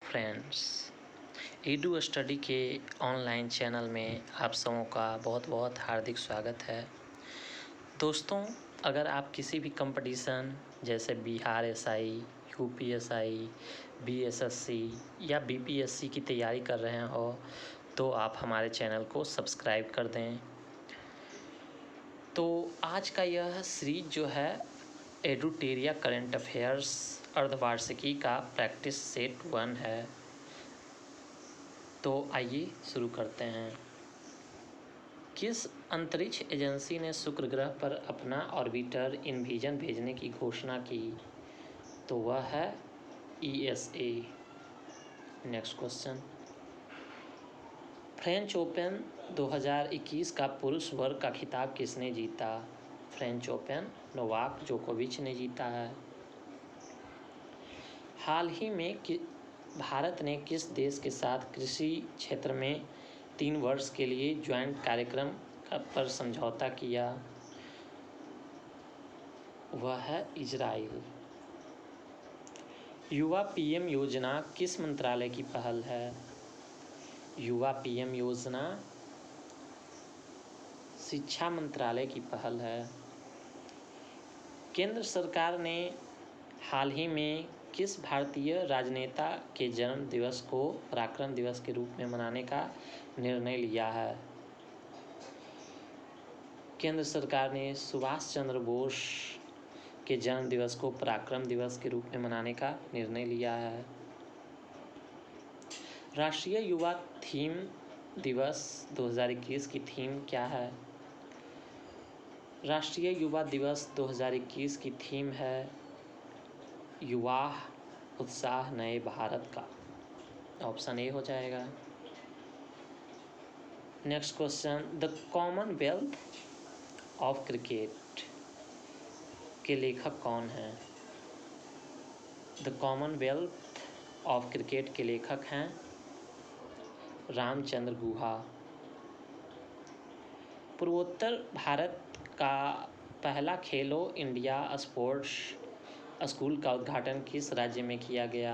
Friends, Edu study के online channel में आप सबों का बहुत बहुत हार्दिक स्वागत है। दोस्तों, अगर आप किसी भी कंपटीशन जैसे बिहार एसआई, यूपीएसआई, बीएसएससी या बीपीएससी की तैयारी कर रहे हो तो आप हमारे चैनल को सब्सक्राइब कर दें। तो आज का यह सीरीज जो है एडुटेरिया करंट अफेयर्स अर्धवार्षिकी का प्रैक्टिस सेट 1 है। तो आइए शुरू करते हैं। किस अंतरिक्ष एजेंसी ने शुक्र ग्रह पर अपना ऑर्बिटर इनविजन भेजने की घोषणा की? तो वह है ESA. Next question, French open 2021 का पुरुष वर्ग का खिताब किसने जीता? फ्रेंच ओपन नोवाक जोकोविच ने जीता है। हाल ही में भारत ने किस देश के साथ कृषि क्षेत्र में 3 वर्ष के लिए ज्वाइंट कार्यक्रम पर समझौता किया? वह है इजराइल। युवा पीएम योजना किस मंत्रालय की पहल है? युवा पीएम योजना शिक्षा मंत्रालय की पहल है। केंद्र सरकार ने हाल ही में किस भारतीय राजनेता के जन्म दिवस को पराक्रम दिवस के रूप में मनाने का निर्णय लिया है? केंद्र सरकार ने सुभाष चंद्र बोस के जन्म दिवस को पराक्रम दिवस के रूप में मनाने का निर्णय लिया है। राष्ट्रीय युवा थीम दिवस 2021 की थीम क्या है? राष्ट्रीय युवा दिवस 2021 की थीम है युवा उत्साह नए भारत का। ऑप्शन ए हो जाएगा। Next question, the Commonwealth of cricket के लेखक कौन हैं? द कॉमनवेल्थ ऑफ क्रिकेट के लेखक हैं रामचंद्र गुहा। पूर्वोत्तर भारत का पहला खेलो इंडिया स्पोर्ट्स स्कूल का उद्घाटन किस राज्य में किया गया?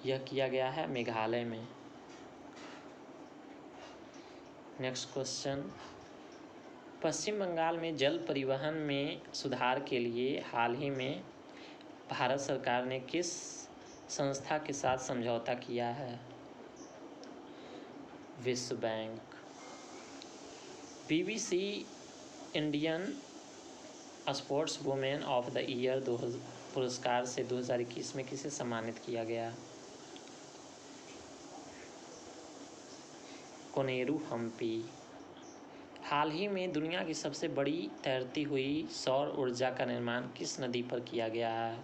यह किया गया है मेघालय में। नेक्स्ट क्वेश्चन, पश्चिम बंगाल में जल परिवहन में सुधार के लिए हाल ही में भारत सरकार ने किस संस्था के साथ समझौता किया है? विश्व bank. BBC Indian sports women of the year पुरस्कार से 2021 में किसे सम्मानित किया गया? कोनेरू हम्पी। हाल ही में दुनिया की सबसे बड़ी तैरती हुई सौर ऊर्जा का निर्माण किस नदी पर किया गया है?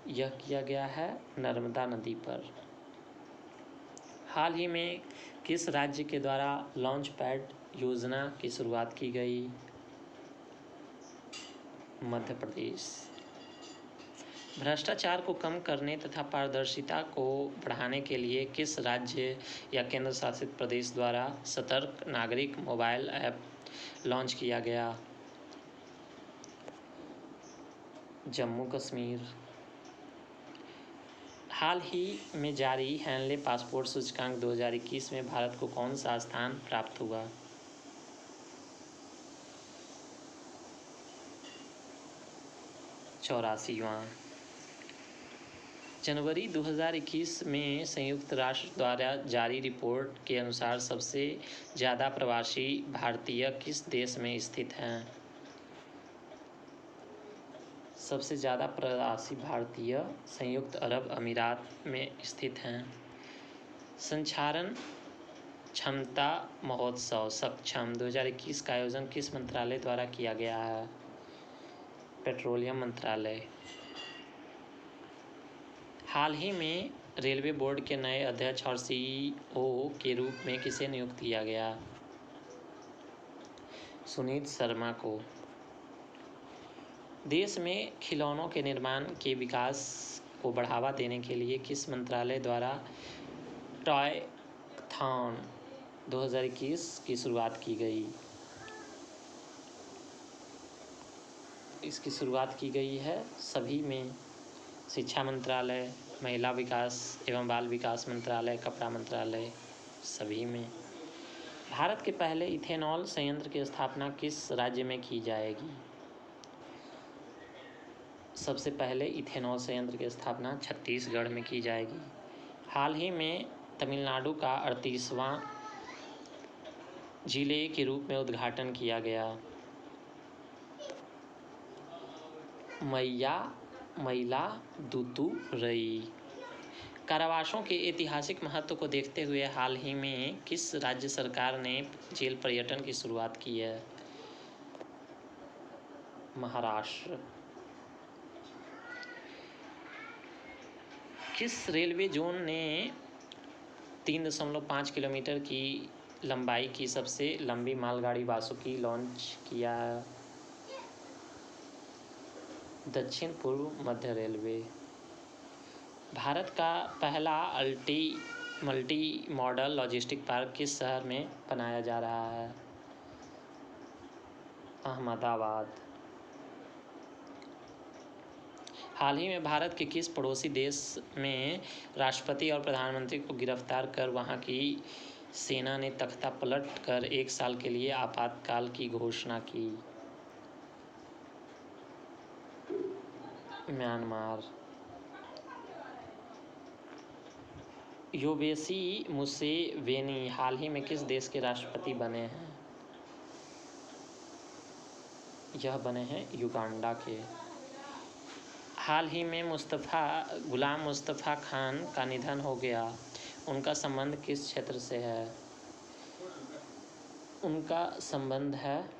यह किया गया है नर्मदा नदी पर। हाल ही में किस राज्य के द्वारा लॉन्च पैड योजना की शुरुआत की गई? मध्य प्रदेश। भ्रष्टाचार को कम करने तथा पारदर्शिता को बढ़ाने के लिए किस राज्य या केंद्र शासित प्रदेश द्वारा सतर्क नागरिक मोबाइल ऐप लॉन्च किया गया? जम्मू कश्मीर। हाल ही में जारी हैनले पासपोर्ट सूचकांक 2021 में भारत को कौन सा स्थान प्राप्त हुआ? 84वां। जनवरी 2021 में संयुक्त राष्ट्र द्वारा जारी रिपोर्ट के अनुसार सबसे ज़्यादा प्रवासी भारतीय किस देश में स्थित हैं? सबसे ज़्यादा प्रवासी भारतीय संयुक्त अरब अमीरात में स्थित हैं। संचारण क्षमता महोत्सव सक्षम 2021 का आयोजन किस मंत्रालय द्वारा किया गया है? पेट्रोलियम मंत्रालय। हाल ही में रेलवे बोर्ड के नए अध्यक्ष और सीईओ के रूप में किसे नियुक्त किया गया? सुनीत शर्मा को। देश में खिलौनों के निर्माण के विकास को बढ़ावा देने के लिए किस मंत्रालय द्वारा टॉयथॉन 2021 की शुरुआत की गई? इसकी शुरुआत की गई है सभी में, शिक्षा मंत्रालय, महिला विकास एवं बाल विकास मंत्रालय, कपड़ा मंत्रालय, सभी में। भारत के पहले इथेनॉल संयंत्र की स्थापना किस राज्य में की जाएगी? सबसे पहले इथेनॉल संयंत्र की स्थापना छत्तीसगढ़ में की जाएगी। हाल ही में तमिलनाडु का 38वां जिले के रूप में उद्घाटन किया गया। मयिलादुतुरई। कारावासों के ऐतिहासिक महत्व को देखते हुए हाल ही में किस राज्य सरकार ने जेल पर्यटन की शुरुआत की है? महाराष्ट्र। किस रेलवे जोन ने 3.5 किलोमीटर की लंबाई की सबसे लंबी मालगाड़ी वासुकी लॉन्च किया? दक्षिण पूर्व मध्य रेलवे। भारत का पहला मल्टी मॉडल लॉजिस्टिक पार्क किस शहर में बनाया जा रहा है? अहमदाबाद। हाल ही में भारत के किस पड़ोसी देश में राष्ट्रपति और प्रधानमंत्री को गिरफ्तार कर वहां की सेना ने तख्ता पलट कर 1 साल के लिए आपातकाल की घोषणा की? म्यांमार। योवेसी मुसेवेनी हाल ही में किस देश के राष्ट्रपति बने हैं? यह बने हैं युगांडा के। हाल ही में गुलाम मुस्तफ़ा खान का निधन हो गया। उनका संबंध किस क्षेत्र से है? उनका संबंध है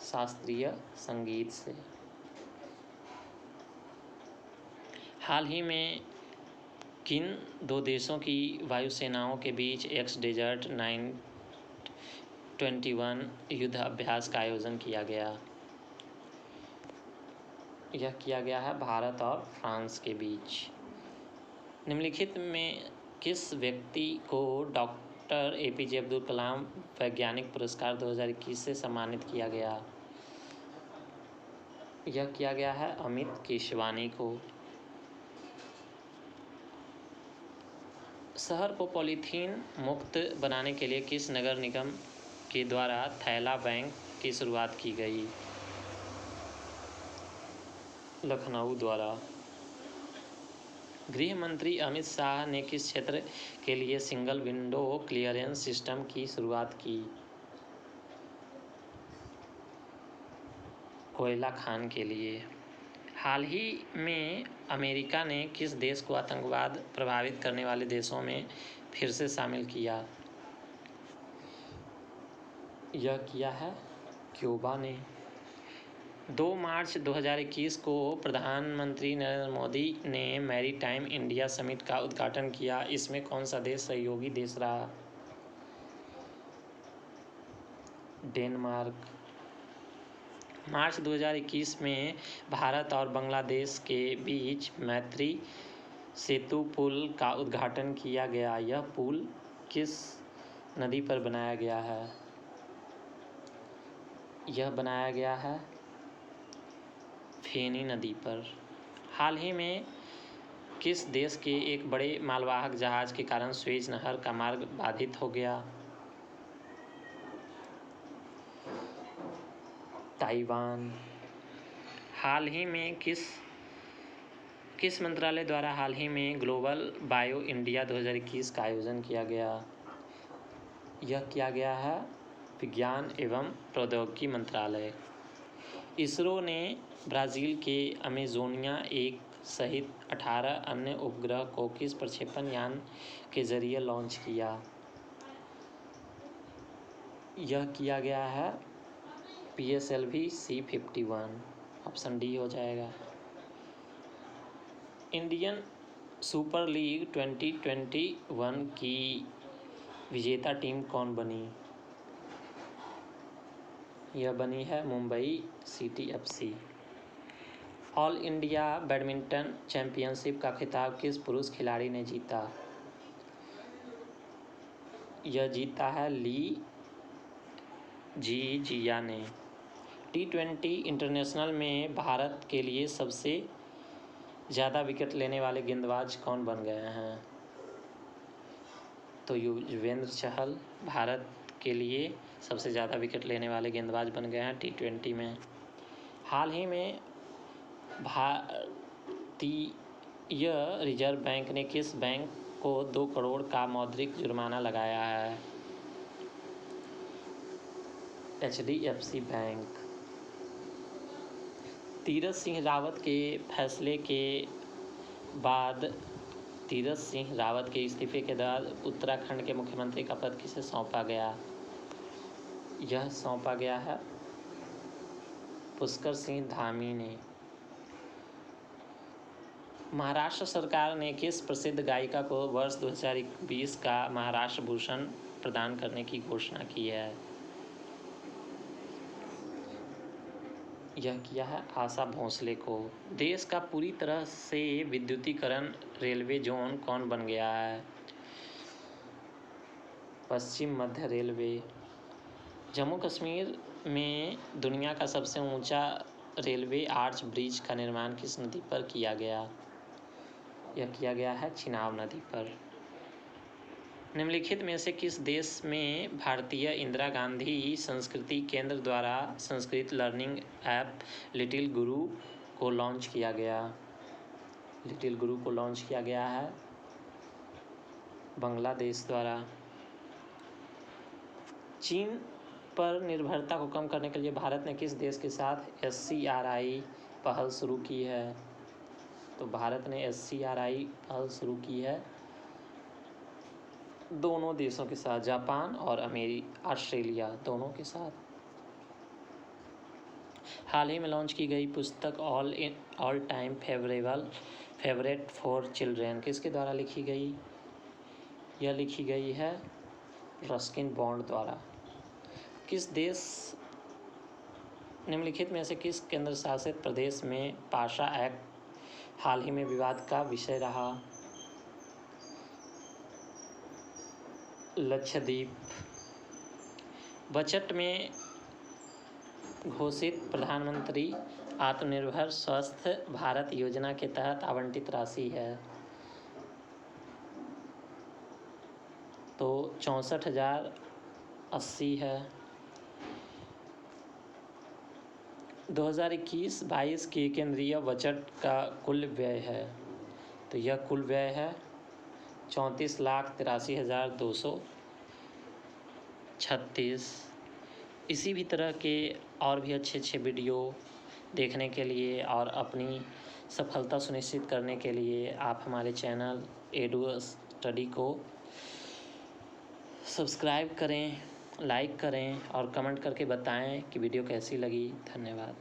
शास्त्रीय संगीत से। हाल ही में किन 2 देशों की वायुसेनाओं के बीच एक्स डेजर्ट 921 युद्ध अभ्यास का आयोजन किया गया? यह किया गया है भारत और फ्रांस के बीच। निम्नलिखित में किस व्यक्ति को डॉक्टर एपीजे अब्दुल कलाम वैज्ञानिक पुरस्कार 2021 से सम्मानित किया गया? यह किया गया है अमित केशवानी को। शहर को पॉलीथीन मुक्त बनाने के लिए किस नगर निगम के द्वारा थैला बैंक की शुरुआत की गई? लखनऊ द्वारा। गृह मंत्री अमित शाह ने किस क्षेत्र के लिए सिंगल विंडो क्लियरेंस सिस्टम की शुरुआत की? कोयला खान के लिए। हाल ही में अमेरिका ने किस देश को आतंकवाद प्रभावित करने वाले देशों में फिर से शामिल किया? यह किया है क्यूबा ने। 2 मार्च 2021 को प्रधानमंत्री नरेंद्र मोदी ने मैरीटाइम इंडिया समिट का उद्घाटन किया। इसमें कौन सा देश सहयोगी देश रहा? डेनमार्क। मार्च 2021 में भारत और बांग्लादेश के बीच मैत्री सेतु पुल का उद्घाटन किया गया। यह पुल किस नदी पर बनाया गया है? यह बनाया गया है फेनी नदी पर। हाल ही में किस देश के एक बड़े मालवाहक जहाज के कारण स्वेज नहर का मार्ग बाधित हो गया? ताइवान। हाल ही में किस मंत्रालय द्वारा हाल ही में ग्लोबल बायो इंडिया 2021 का आयोजन किया गया? यह किया गया है विज्ञान एवं प्रौद्योगिकी मंत्रालय। इसरो ने ब्राज़ील के अमेजोनिया 1 सहित 18 अन्य उपग्रह को किस प्रक्षेपण यान के जरिए लॉन्च किया? यह किया गया है PSLV C-51। ऑप्शन डी हो जाएगा। इंडियन सुपर लीग 2021 की विजेता टीम कौन बनी? यह बनी है Mumbai city FC। All India badminton championship का खिताब किस पुरुष खिलाड़ी ने जीता? यह जीता है ली जी जिया ने। T20 इंटरनेशनल में भारत के लिए सबसे ज़्यादा विकेट लेने वाले गेंदबाज कौन बन गए हैं? तो युजवेंद्र चहल भारत के लिए सबसे ज़्यादा विकेट लेने वाले गेंदबाज बन गए हैं T20 में। हाल ही में भारतीय रिजर्व बैंक ने किस बैंक को 2 करोड़ का मौद्रिक जुर्माना लगाया है? HDFC bank. तीरथ सिंह रावत के फैसले के बाद तीरथ सिंह रावत के इस्तीफे के बाद उत्तराखंड के मुख्यमंत्री का पद किसे सौंपा गया? यह सौंपा गया है पुष्कर सिंह धामी ने। महाराष्ट्र सरकार ने किस प्रसिद्ध गायिका को वर्ष 2021 का महाराष्ट्र भूषण प्रदान करने की घोषणा की है? यह किया है आशा भोसले को। देश का पूरी तरह से विद्युतीकरण रेलवे जोन कौन बन गया है? पश्चिम मध्य रेलवे। जम्मू कश्मीर में दुनिया का सबसे ऊंचा रेलवे आर्च ब्रिज का निर्माण किस नदी पर किया गया? यह किया गया है चिनाब नदी पर। निम्नलिखित में से किस देश में भारतीय इंदिरा गांधी संस्कृति केंद्र द्वारा संस्कृत लर्निंग ऐप लिटिल गुरु को लॉन्च किया गया? लिटिल गुरु को लॉन्च किया गया है बांग्लादेश द्वारा। चीन पर निर्भरता को कम करने के लिए भारत ने किस देश के साथ SCRI पहल शुरू की है? तो भारत ने SCRI पहल शुरू की है दोनों देशों के साथ, जापान और ऑस्ट्रेलिया दोनों के साथ। हाल ही में लॉन्च की गई पुस्तक all time favourite for children किसके द्वारा लिखी गई? यह लिखी गई है रस्किन बॉन्ड द्वारा। किस देश निम्नलिखित में से किस केंद्र शासित प्रदेश में पाशा एक्ट हाल ही में विवाद का विषय रहा? लक्षद्वीप। बजट में घोषित प्रधानमंत्री आत्मनिर्भर स्वस्थ भारत योजना के तहत आवंटित राशि है तो 64,080 है। 2021-22 के केंद्रीय बजट का कुल व्यय है तो यह कुल व्यय है 34,83,236। इसी भी तरह के और भी अच्छे वीडियो देखने के लिए और अपनी सफलता सुनिश्चित करने के लिए आप हमारे चैनल एडू स्टडी को सब्सक्राइब करें, लाइक करें और कमेंट करके बताएं कि वीडियो कैसी लगी। धन्यवाद।